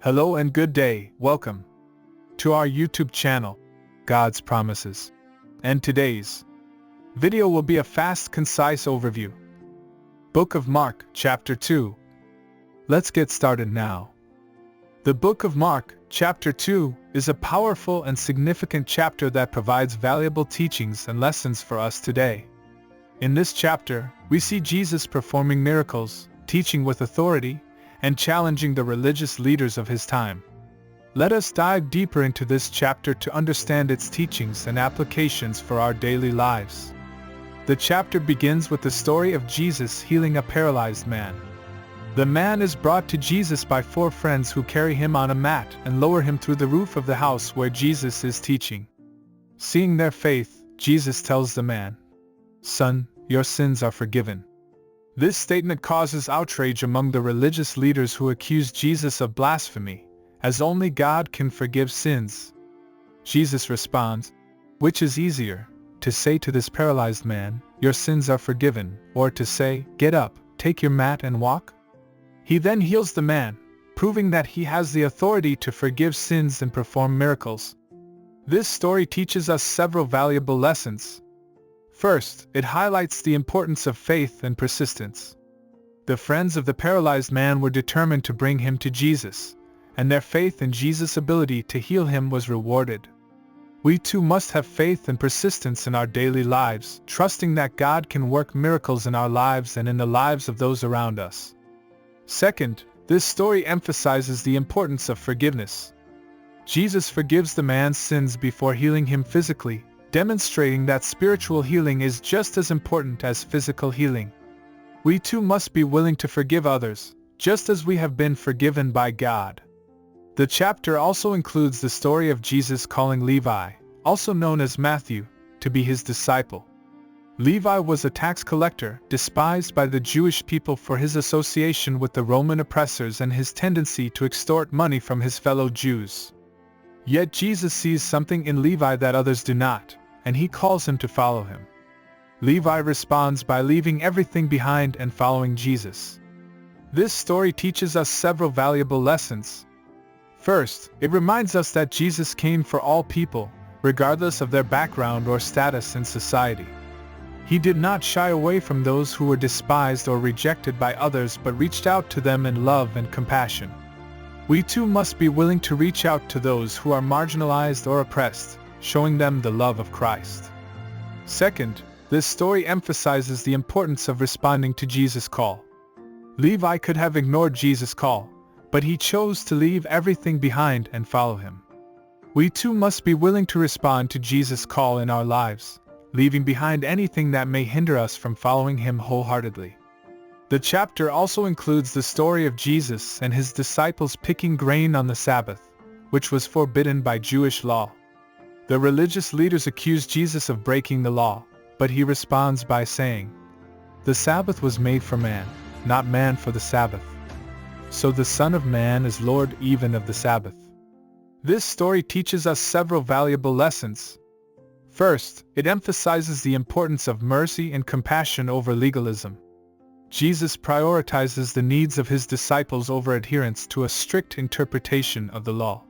Hello and good day, welcome to our YouTube channel, God's Promises. And today's video will be a fast, concise overview. Book of Mark, chapter 2. Let's get started now. The book of Mark, chapter 2, is a powerful and significant chapter that provides valuable teachings and lessons for us today. In this chapter, we see Jesus performing miracles, teaching with authority, and challenging the religious leaders of his time. Let us dive deeper into this chapter to understand its teachings and applications for our daily lives. The chapter begins with the story of Jesus healing a paralyzed man. The man is brought to Jesus by 4 friends who carry him on a mat and lower him through the roof of the house where Jesus is teaching. Seeing their faith, Jesus tells the man, "Son, your sins are forgiven." This statement causes outrage among the religious leaders who accuse Jesus of blasphemy, as only God can forgive sins. Jesus responds, "Which is easier, to say to this paralyzed man, 'Your sins are forgiven,' or to say, 'Get up, take your mat and walk'?" He then heals the man, proving that he has the authority to forgive sins and perform miracles. This story teaches us several valuable lessons. First, it highlights the importance of faith and persistence. The friends of the paralyzed man were determined to bring him to Jesus, and their faith in Jesus' ability to heal him was rewarded. We too must have faith and persistence in our daily lives, trusting that God can work miracles in our lives and in the lives of those around us. Second, this story emphasizes the importance of forgiveness. Jesus forgives the man's sins before healing him physically, demonstrating that spiritual healing is just as important as physical healing. We too must be willing to forgive others, just as we have been forgiven by God. The chapter also includes the story of Jesus calling Levi, also known as Matthew, to be his disciple. Levi was a tax collector, despised by the Jewish people for his association with the Roman oppressors and his tendency to extort money from his fellow Jews. Yet Jesus sees something in Levi that others do not, and he calls him to follow him. Levi responds by leaving everything behind and following Jesus. This story teaches us several valuable lessons. First, it reminds us that Jesus came for all people, regardless of their background or status in society. He did not shy away from those who were despised or rejected by others but reached out to them in love and compassion. We too must be willing to reach out to those who are marginalized or oppressed, showing them the love of Christ. Second, this story emphasizes the importance of responding to Jesus' call. Levi could have ignored Jesus' call, but he chose to leave everything behind and follow him. We too must be willing to respond to Jesus' call in our lives, leaving behind anything that may hinder us from following him wholeheartedly. The chapter also includes the story of Jesus and his disciples picking grain on the Sabbath, which was forbidden by Jewish law. The religious leaders accuse Jesus of breaking the law, but he responds by saying, "The Sabbath was made for man, not man for the Sabbath. So the Son of Man is Lord even of the Sabbath." This story teaches us several valuable lessons. First, it emphasizes the importance of mercy and compassion over legalism. Jesus prioritizes the needs of his disciples over adherence to a strict interpretation of the law.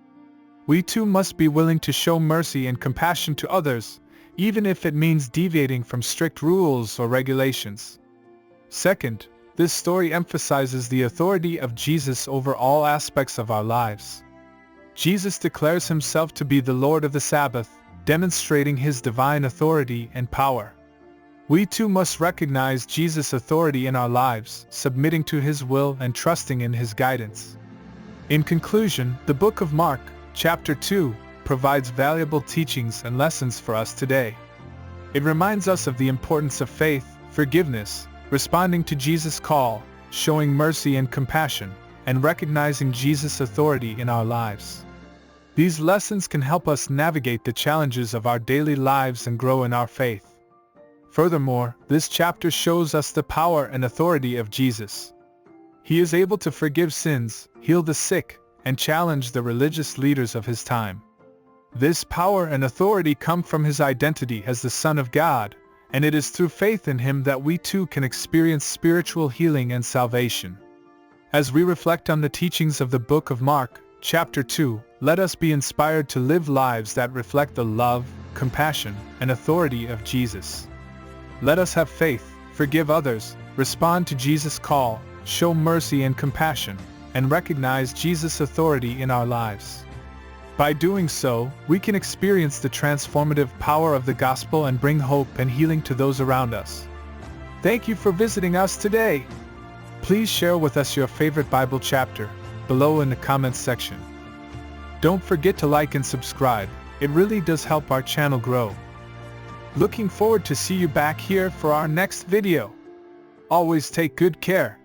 We too must be willing to show mercy and compassion to others, even if it means deviating from strict rules or regulations. Second, this story emphasizes the authority of Jesus over all aspects of our lives. Jesus declares himself to be the Lord of the Sabbath, demonstrating his divine authority and power. We too must recognize Jesus' authority in our lives, submitting to his will and trusting in his guidance. In conclusion, the book of Mark, chapter 2, provides valuable teachings and lessons for us today. It reminds us of the importance of faith, forgiveness, responding to Jesus' call, showing mercy and compassion, and recognizing Jesus' authority in our lives. These lessons can help us navigate the challenges of our daily lives and grow in our faith. Furthermore, this chapter shows us the power and authority of Jesus. He is able to forgive sins, heal the sick, and challenge the religious leaders of his time. This power and authority come from his identity as the Son of God, and it is through faith in him that we too can experience spiritual healing and salvation. As we reflect on the teachings of the book of Mark, Chapter 2, let us be inspired to live lives that reflect the love, compassion, and authority of Jesus. Let us have faith, forgive others, respond to Jesus' call, show mercy and compassion, and recognize Jesus' authority in our lives. By doing so, we can experience the transformative power of the gospel and bring hope and healing to those around us. Thank you for visiting us today. Please share with us your favorite Bible chapter below in the comments section. Don't forget to like and subscribe. It really does help our channel grow. Looking forward to see you back here for our next video. Always take good care.